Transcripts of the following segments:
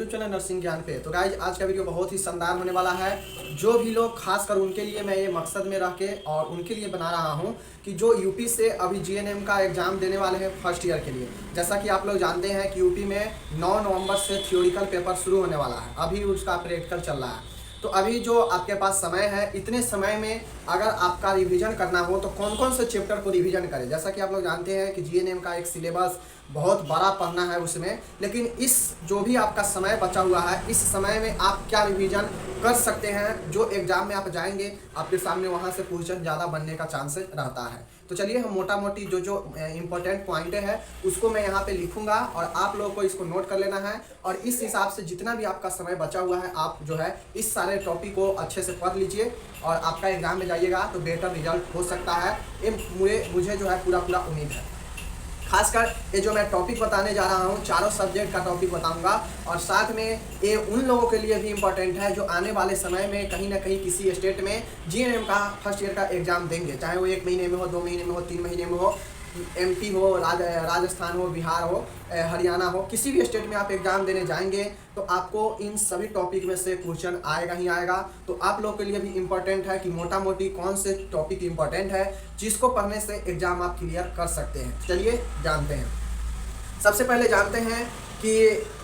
YouTube channel nursing ज्ञान पे। तो गाइज आज का वीडियो बहुत ही शानदार होने वाला है। जो भी लोग खासकर उनके लिए मैं ये मकसद में रह के और उनके लिए बना रहा हूँ कि जो यूपी से अभी जीएनएम का एग्ज़ाम देने वाले हैं फर्स्ट ईयर के लिए। जैसा कि आप लोग जानते हैं कि यूपी में 9 नवंबर से थ्योरिकल पेपर शुरू होने वाला है, अभी उसका प्रैक्टिकल चल रहा है। तो अभी जो आपके पास समय है, इतने समय में अगर आपका रिवीजन करना हो तो कौन कौन से चैप्टर को रिवीजन करें। जैसा कि आप लोग जानते हैं कि जीएनएम का एक सिलेबस बहुत बड़ा पढ़ना है उसमें, लेकिन इस जो भी आपका समय बचा हुआ है, इस समय में आप क्या रिवीजन कर सकते हैं। जो एग्ज़ाम में आप जाएंगे आपके सामने वहाँ से क्वेश्चन ज़्यादा बनने का चांसेस रहता है। तो चलिए हम मोटा मोटी जो जो इम्पोर्टेंट पॉइंटें हैं उसको मैं यहाँ पे लिखूंगा और आप लोगों को इसको नोट कर लेना है। और इस हिसाब से जितना भी आपका समय बचा हुआ है आप जो है इस सारे टॉपिक को अच्छे से पढ़ लीजिए और आपका एग्ज़ाम में जाइएगा तो बेटर रिजल्ट हो सकता है। ये मुझे जो है पूरा उम्मीद है। खासकर ये जो मैं टॉपिक बताने जा रहा हूँ, चारों सब्जेक्ट का टॉपिक बताऊंगा और साथ में ये उन लोगों के लिए भी इम्पोर्टेंट है जो आने वाले समय में कहीं ना कहीं किसी स्टेट में जीएनएम का फर्स्ट ईयर का एग्ज़ाम देंगे, चाहे वो 1 महीने में हो, 2 महीने में हो, 3 महीने में हो, एमपी हो, राजस्थान हो, बिहार हो, हरियाणा हो, किसी भी स्टेट में आप एग्ज़ाम देने जाएंगे तो आपको इन सभी टॉपिक में से क्वेश्चन आएगा ही आएगा। तो आप लोग के लिए भी इम्पोर्टेंट है कि मोटा मोटी कौन से टॉपिक इम्पोर्टेंट है जिसको पढ़ने से एग्ज़ाम आप क्लियर कर सकते हैं। चलिए जानते हैं। सबसे पहले जानते हैं कि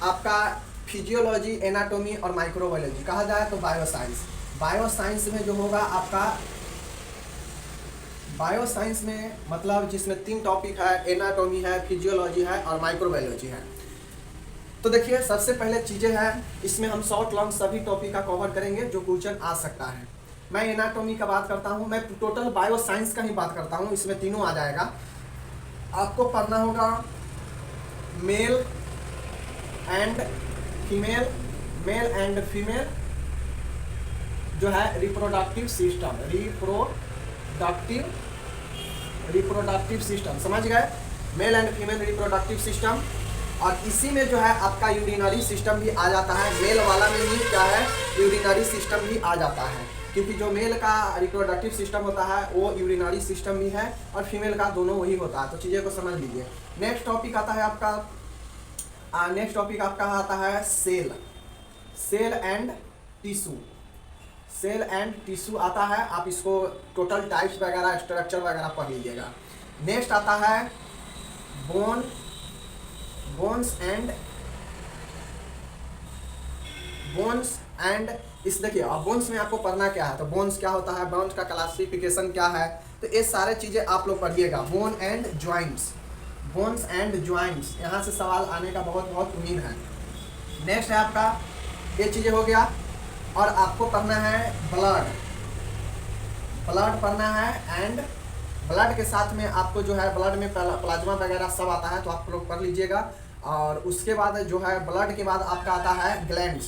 आपका फिजियोलॉजी, एनाटोमी और माइक्रोबायोलॉजी कहा जाए तो बायोसाइंस में जो होगा आपका बायोसाइंस में मतलब जिसमें 3 टॉपिक है, एनाटॉमी है, फिजियोलॉजी है और माइक्रोबायोलॉजी है। तो देखिए सबसे पहले चीज़ें हैं, इसमें हम शॉर्ट लॉन्ग सभी टॉपिक का कवर करेंगे जो क्वेश्चन आ सकता है। मैं एनाटॉमी का बात करता हूँ, मैं टोटल बायोसाइंस का ही बात करता हूँ, इसमें तीनों आ जाएगा। आपको पढ़ना होगा मेल एंड फीमेल जो है रिप्रोडक्टिव सिस्टम, समझ गए, male and female reproductive system. और इसी में जो है आपका यूरिनरी सिस्टम भी आ जाता है। मेल वाला में ही क्या है, यूरिनरी सिस्टम भी आ जाता है, क्योंकि जो मेल का रिप्रोडक्टिव सिस्टम होता है वो यूरिनरी सिस्टम भी है और फीमेल का दोनों वही होता है। तो चीज़ें को समझ लीजिए। नेक्स्ट टॉपिक आता है आपका सेल एंड टिश्यू आता है। आप इसको टोटल टाइप्स वगैरह, स्ट्रक्चर वगैरह पढ़ लीजिएगा। नेक्स्ट आता है बोन्स एंड इस देखिए, अब बोन्स में आपको पढ़ना क्या है, तो बोन्स क्या होता है, बोन्स का क्लासिफिकेशन क्या है, तो ये सारे चीज़ें आप लोग पढ़िएगा। बोन्स एंड ज्वाइंट्स यहाँ से सवाल आने का बहुत उम्मीद है। नेक्स्ट है आपका, ये चीज़ें हो गया। और आपको पढ़ना है ब्लड पढ़ना है एंड ब्लड के साथ में आपको जो है ब्लड में प्लाज्मा वगैरह सब आता है, तो आप लोग पढ़ लीजिएगा। और उसके बाद जो है ब्लड के बाद आपका आता है ग्लैंड।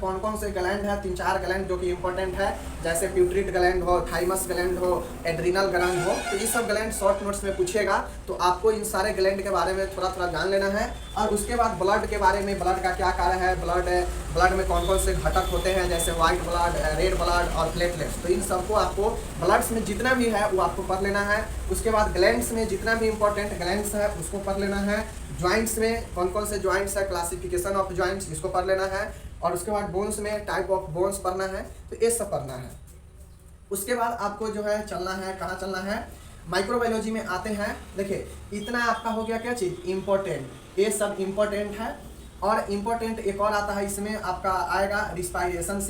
कौन कौन से ग्लैंड है, 3-4 ग्लैंड जो कि इम्पोर्टेंट है, जैसे प्यूटरिट ग्लैंड हो, थाइमस ग्लैंड हो, एड्रिनल ग्लैंड हो। तो ये सब ग्लैंड शॉर्ट नोट्स में पूछेगा, तो आपको इन सारे ग्लैंड के बारे में थोड़ा जान लेना है। और उसके बाद ब्लड के बारे में, ब्लड का क्या कार्य है, ब्लड में कौन कौन से घटक होते हैं, जैसे व्हाइट ब्लड, रेड ब्लड और प्लेटलेट्स। तो इन सबको आपको ब्लड्स में जितना भी है वो आपको पढ़ लेना है। उसके बाद ग्लैंड्स में जितना भी इम्पोर्टेंट ग्लैंड्स है उसको पढ़ लेना है। ज्वाइंट्स में कौन कौन से ज्वाइंट्स है, क्लासिफिकेशन ऑफ ज्वाइंट्स, इसको पढ़ लेना है। और उसके बाद बोन्स में टाइप ऑफ बोन्स पढ़ना है, तो ये सब पढ़ना है। उसके बाद आपको जो है चलना है, कहाँ चलना है, माइक्रोबायोलॉजी में आते हैं। देखिए इतना आपका हो गया क्या चीज़, इम्पोर्टेंट, ये सब इम्पोर्टेंट है। और इम्पोर्टेंट एक और आता है, इसमें आपका आएगा रिस्पायरेशन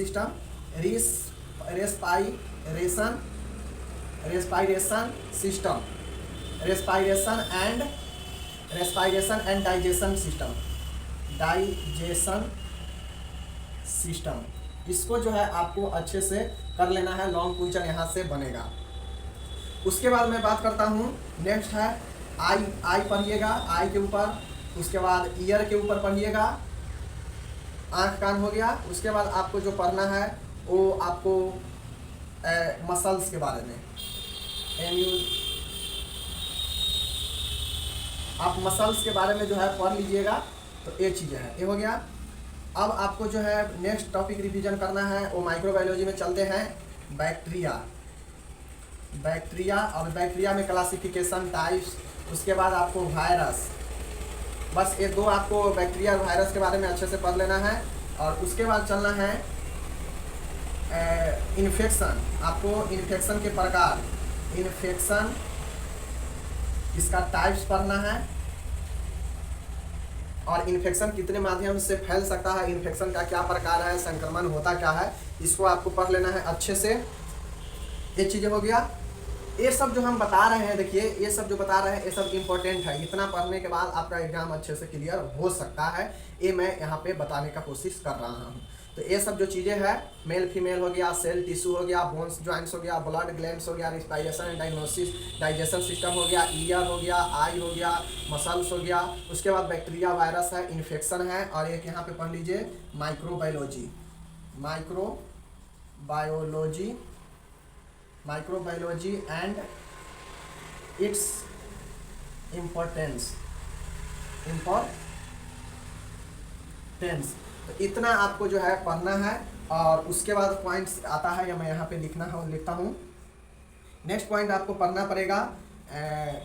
एंड डाइजेशन सिस्टम। इसको जो है आपको अच्छे से कर लेना है, लॉन्ग क्वेश्चन यहाँ से बनेगा। उसके बाद मैं बात करता हूँ, नेक्स्ट है आई पढ़िएगा, आई के ऊपर। उसके बाद ईयर के ऊपर पढ़िएगा, आँख कान हो गया। उसके बाद आपको जो पढ़ना है वो आपको मसल्स के बारे में, आप मसल्स के बारे में जो है पढ़ लीजिएगा। तो ये चीज़ें हैं, ये हो गया। अब आपको जो है नेक्स्ट टॉपिक रिवीजन करना है, वो माइक्रोबायोलॉजी में चलते हैं। बैक्टीरिया और बैक्टीरिया में क्लासिफिकेशन, टाइप्स। उसके बाद आपको बस ये दो आपको बैक्टीरिया और वायरस के बारे में अच्छे से पढ़ लेना है। और उसके बाद चलना है इन्फेक्शन। आपको इन्फेक्शन के प्रकार, इन्फेक्शन इसका टाइप्स पढ़ना है और इन्फेक्शन कितने माध्यम से फैल सकता है, इन्फेक्शन का क्या प्रकार है, संक्रमण होता क्या है, इसको आपको पढ़ लेना है अच्छे से। ये चीज़ें हो गया। ये सब जो हम बता रहे हैं, देखिए ये सब जो बता रहे हैं ये सब इम्पोर्टेंट है। इतना पढ़ने के बाद आपका एग्जाम अच्छे से क्लियर हो सकता है, ये मैं यहाँ पे बताने का कोशिश कर रहा हूँ। तो ये सब जो चीज़ें हैं, मेल फीमेल हो गया, सेल टिश्यू हो गया, बोन्स जॉइंट्स हो गया, ब्लड ग्लैंड्स हो गया, respiration and diagnosis, digestion system हो गया, ईयर हो गया, आई हो गया, मसल्स हो गया। उसके बाद बैक्टीरिया वायरस है, इन्फेक्शन है, और एक यहाँ पे पढ़ लीजिए microbiology, microbiology, microbiology and its importance, importance. तो इतना आपको जो है पढ़ना है। और उसके बाद पॉइंट्स आता है, या मैं यहाँ पे लिखता हूँ। नेक्स्ट पॉइंट आपको पढ़ना पड़ेगा,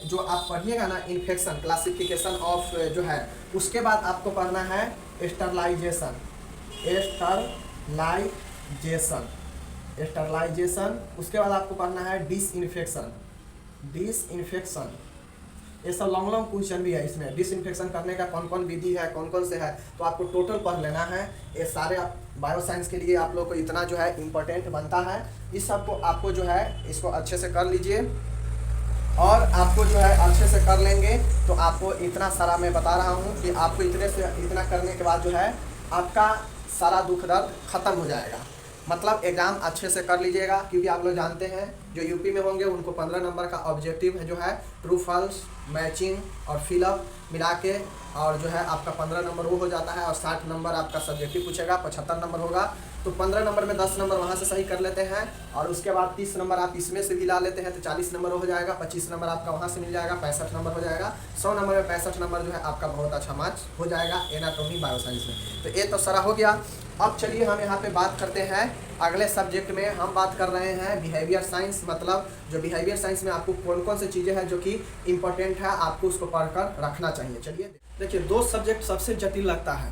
जो आप पढ़िएगा ना इन्फेक्शन, क्लासिफिकेशन ऑफ जो है, उसके बाद आपको पढ़ना है स्टरलाइजेशन, स्टरलाइजेशन। उसके बाद आपको पढ़ना है डिसइंफेक्शन, ये सब लॉन्ग क्वेश्चन भी है इसमें। डिसइंफेक्शन करने का कौन कौन विधि है, कौन कौन से है, तो आपको टोटल पढ़ लेना है। ये सारे बायो साइंस के लिए आप लोग को इतना जो है इम्पोर्टेंट बनता है। इस सब को आपको जो है इसको अच्छे से कर लीजिए, और आपको जो है अच्छे से कर लेंगे तो आपको इतना सारा मैं बता रहा हूँ कि आपको इतना करने के बाद जो है आपका सारा दुख दर्द खत्म हो जाएगा। मतलब एग्ज़ाम अच्छे से कर लीजिएगा, क्योंकि आप लोग जानते हैं जो यूपी में होंगे उनको 15 नंबर का ऑब्जेक्टिव है, जो है ट्रू फॉल्स, मैचिंग और फिलअप मिला के, और जो है आपका 15 नंबर वो हो जाता है, और 60 नंबर आपका सब्जेक्टिव पूछेगा, 75 नंबर होगा। तो 15 नंबर में 10 नंबर वहाँ से सही कर लेते हैं, और उसके बाद 30 नंबर आप इसमें से भी ला लेते हैं तो 40 नंबर हो जाएगा, 25 नंबर आपका वहाँ से मिल जाएगा, 65 नंबर हो जाएगा। 100 नंबर में 65 नंबर जो है आपका बहुत अच्छा मार्क्स हो जाएगा एनाटॉमी बायो साइंस में। तो ये तो सारा हो गया। अब चलिए हम यहाँ पे बात करते हैं अगले सब्जेक्ट में। हम बात कर रहे हैं बिहेवियर साइंस, मतलब जो बिहेवियर साइंस में आपको कौन कौन सी चीज़ें हैं जो कि इम्पोर्टेंट है, आपको उसको पढ़कर रखना चाहिए। चलिए देखिए, दो सब्जेक्ट सबसे जटिल लगता है,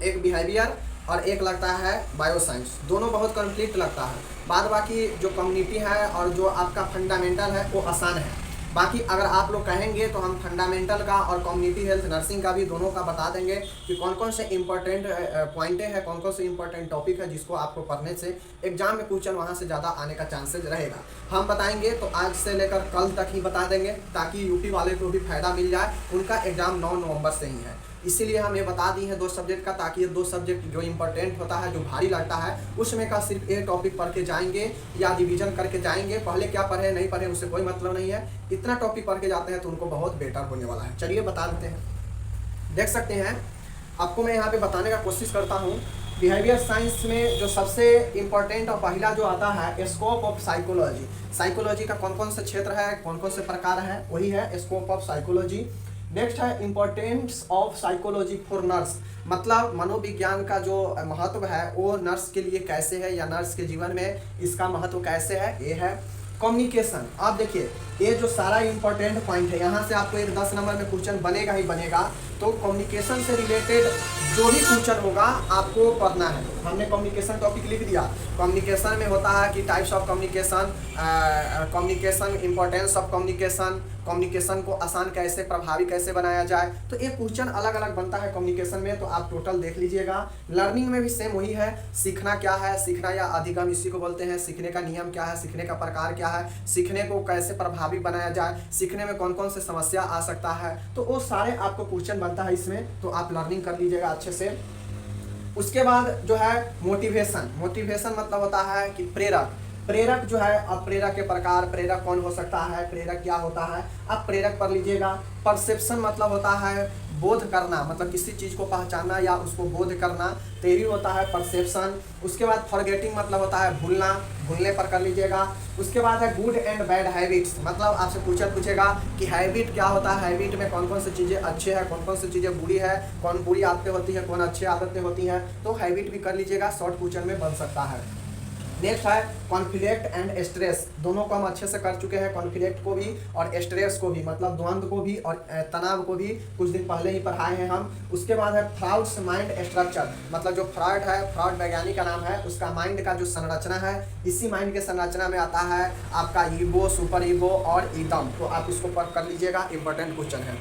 एक बिहेवियर और एक लगता है बायो साइंस। दोनों बहुत कंप्लीट लगता है। बाद बाकी जो कम्युनिटी है और जो आपका फंडामेंटल है वो आसान है। बाकी अगर आप लोग कहेंगे तो हम फंडामेंटल का और कम्युनिटी हेल्थ नर्सिंग का भी दोनों का बता देंगे कि कौन कौन से इंपॉर्टेंट पॉइंटें हैं, कौन कौन से इंपॉर्टेंट टॉपिक है जिसको आपको पढ़ने से एग्जाम में क्वेश्चन वहाँ से ज़्यादा आने का चांसेस रहेगा। हम बताएंगे तो आज से लेकर कल तक ही बता देंगे, ताकि यूपी वाले को भी फायदा मिल जाए। उनका एग्जाम 9 नवंबर से ही है, इसीलिए हम ये बता दी हैं 2 सब्जेक्ट का, ताकि ये 2 सब्जेक्ट जो इंपॉर्टेंट होता है, जो भारी लगता है, उसमें का सिर्फ एक टॉपिक पढ़ के जाएंगे या रिवीजन करके जाएंगे। पहले क्या पढ़े नहीं पढ़े उससे कोई मतलब नहीं है, इतना टॉपिक पढ़ के जाते हैं तो उनको बहुत बेटर होने वाला है। चलिए बता देते हैं। देख सकते हैं, आपको मैं यहाँ पे बताने का कोशिश करता हूँ। बिहेवियर साइंस में जो सबसे इम्पोर्टेंट और पहला जो आता है, स्कोप ऑफ साइकोलॉजी। साइकोलॉजी का कौन कौन से क्षेत्र है, कौन कौन से प्रकार है, वही है स्कोप ऑफ साइकोलॉजी। नेक्स्ट है importance of psychology for nurse, मतलब मनोविज्ञान का जो महत्व है वो नर्स के लिए कैसे है, या नर्स के जीवन में इसका महत्व कैसे है। ये है कम्युनिकेशन। आप देखिए, ये जो सारा इंपॉर्टेंट पॉइंट है, यहाँ से आपको एक 10 नंबर में क्वेश्चन बनेगा ही बनेगा। तो कम्युनिकेशन से रिलेटेड जो भी क्वेश्चन होगा आपको पढ़ना है। हमने कम्युनिकेशन टॉपिक लिख दिया। कम्युनिकेशन में होता है कि types of communication, communication, importance of communication, communication को आसान कैसे, प्रभावी कैसे बनाया जाए। तो एक क्वेश्चन अलग अलग बनता है कम्युनिकेशन में, तो आप टोटल देख लीजिएगा। लर्निंग में भी सेम वही है। सीखना क्या है, सीखना या अधिगम इसी को बोलते हैं। सीखने का नियम क्या है, सीखने का प्रकार क्या है, सीखने को कैसे प्रभावी बनाया जाए, सीखने में कौन कौन से समस्या आ सकता है, तो वो सारे आपको क्वेश्चन बनता है इसमें। तो आप लर्निंग कर लीजिएगा अच्छे से। उसके बाद जो है मोटिवेशन। मोटिवेशन मतलब होता है कि प्रेरक। प्रेरक जो है, अब प्रेरक के प्रकार, प्रेरक कौन हो सकता है, प्रेरक क्या होता है, आप प्रेरक पढ़ लीजिएगा। परसेप्शन मतलब होता है बोध करना, मतलब किसी चीज़ को पहचानना या उसको बोध करना, तो ये होता है परसेप्शन। उसके बाद फॉरगेटिंग मतलब होता है भूलना, भूलने पर कर लीजिएगा। उसके बाद है गुड एंड बैड हैबिट्स, मतलब आपसे पूछेगा कि हैबिट क्या होता है, हैबिट में कौन कौन सी चीज़ें अच्छे हैं, कौन कौन सी चीज़ें बुरी है, कौन बुरी आदतें होती हैं, कौन अच्छी आदतें होती हैं। तो हैबिट भी कर लीजिएगा, शॉर्ट क्वेश्चन में बन सकता है। नेक्स्ट है कॉन्फ्लिक्ट एंड स्ट्रेस, दोनों को हम अच्छे से कर चुके हैं, कॉन्फ्लिक्ट को भी और स्ट्रेस को भी, मतलब द्वंद्व को भी और तनाव को भी कुछ दिन पहले ही पढ़ाए हैं हम। उसके बाद है फ्राउड्स माइंड स्ट्रक्चर, मतलब जो फ्रॉड है, फ्रॉड वैज्ञानिक का नाम है, उसका माइंड का जो संरचना है, इसी माइंड के संरचना में आता है आपका ईगो, सुपर ईगो और ईदम, तो आप इसको पढ़ कर लीजिएगा, इंपॉर्टेंट क्वेश्चन है।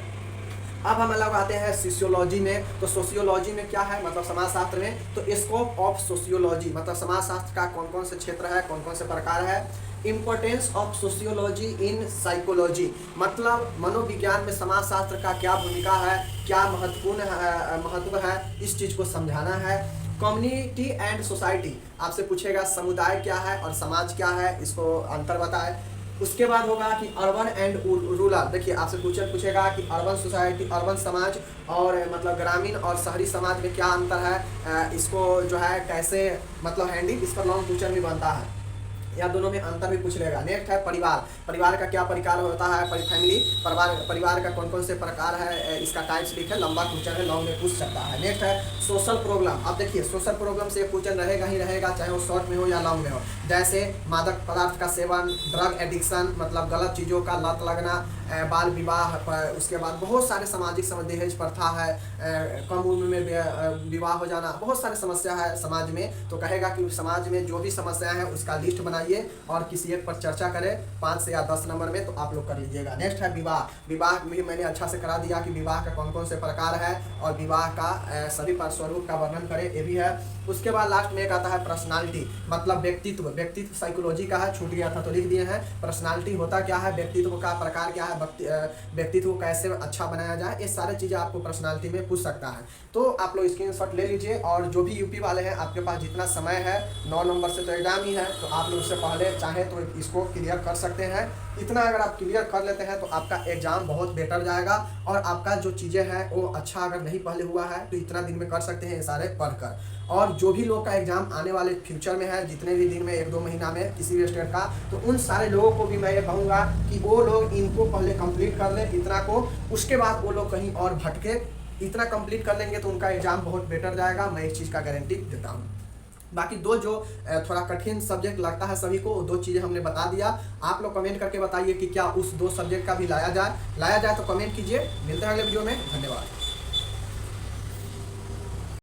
अब हम लोग आते हैं सोशियोलॉजी में, तो सोशियोलॉजी में क्या है, मतलब समाजशास्त्र में, तो स्कोप ऑफ सोशियोलॉजी, मतलब समाजशास्त्र का कौन कौन से क्षेत्र है, कौन कौन से प्रकार है। Importance of sociology in psychology, मतलब मनोविज्ञान में समाजशास्त्र का क्या भूमिका है, क्या महत्व है, इस चीज़ को समझाना है। कम्युनिटी एंड सोसाइटी, आपसे पूछेगा समुदाय क्या है और समाज क्या है, इसको अंतर बताए। उसके बाद होगा कि अर्बन एंड रूरल, देखिए आपसे पूछेगा कि अर्बन सोसाइटी, अर्बन समाज और मतलब ग्रामीण और शहरी समाज में क्या अंतर है, इसको जो है कैसे मतलब हैंडल, इस पर लॉन्ग क्वेश्चन भी बनता है, या दोनों में अंतर भी पूछ लेगा। नेक्स्ट है परिवार, परिवार का क्या प्रकार होता है, फैमिली, परिवार का कौन कौन से प्रकार है, इसका टाइप्स लिखे, लंबा क्वेश्चन है, लॉन्ग में पूछ सकता है। नेक्स्ट है सोशल प्रॉब्लम, अब देखिए सोशल प्रॉब्लम से क्वेश्चन रहेगा ही रहेगा, चाहे वो शॉर्ट में हो या लॉन्ग में हो, जैसे मादक पदार्थ का सेवन, ड्रग एडिक्शन, मतलब गलत चीज़ों का लत लगना, बाल विवाह, उसके बाद बहुत सारे सामाजिक दहेज प्रथा है, कम उम्र में विवाह हो जाना, बहुत सारी समस्या है समाज में, तो कहेगा कि समाज में जो भी समस्याएं हैं उसका लिस्ट बनाइए और किसी एक पर चर्चा करें 5 से या 10 नंबर में, तो आप लोग कर लीजिएगा। नेक्स्ट है विवाह, विवाह में मैंने अच्छा से करा दिया कि विवाह का कौन कौन से प्रकार है और विवाह का सभी स्वरूप का वर्णन करें, ये भी है। उसके बाद लास्ट में एक आता है पर्सनालिटी, मतलब व्यक्तित्व, व्यक्तित्व साइकोलॉजी का है, छूट गया था तो लिख दिए हैं। पर्सनालिटी होता क्या है, व्यक्तित्व का प्रकार क्या है, व्यक्तित्व को कैसे अच्छा बनाया जाए, ये सारी चीज़ें आपको पर्सनालिटी में पूछ सकता है। तो आप लोग स्क्रीनशॉट ले लीजिए, और जो भी यूपी वाले हैं आपके पास जितना समय है, 9 नंबर से तो एग्जाम ही है, तो आप लोग उससे पहले चाहे तो इसको क्लियर कर सकते हैं। इतना अगर आप क्लियर कर लेते हैं तो आपका एग्जाम बहुत बेटर जाएगा, और आपका जो चीज़ें हैं वो अच्छा अगर नहीं पहले हुआ है तो इतना दिन में कर सकते हैं ये सारे पढ़कर। और जो भी लोग का एग्जाम आने वाले फ्यूचर में है, जितने भी दिन में 1-2 महीना में किसी भी स्टेट का, तो उन सारे लोगों को भी मैं ये कहूँगा कि वो लोग इनको पहले कंप्लीट कर लें इतना को, उसके बाद वो लोग कहीं और भटके, इतना कंप्लीट कर लेंगे तो उनका एग्जाम बहुत बेटर जाएगा, मैं इस चीज़ का गारंटी देता हूँ। बाकी दो जो थोड़ा कठिन सब्जेक्ट लगता है सभी को, वो 2 चीज़ें हमने बता दिया। आप लोग कमेंट करके बताइए कि क्या उस 2 सब्जेक्ट का भी लाया जाए तो कमेंट कीजिए। मिलते हैं अगले वीडियो में, धन्यवाद।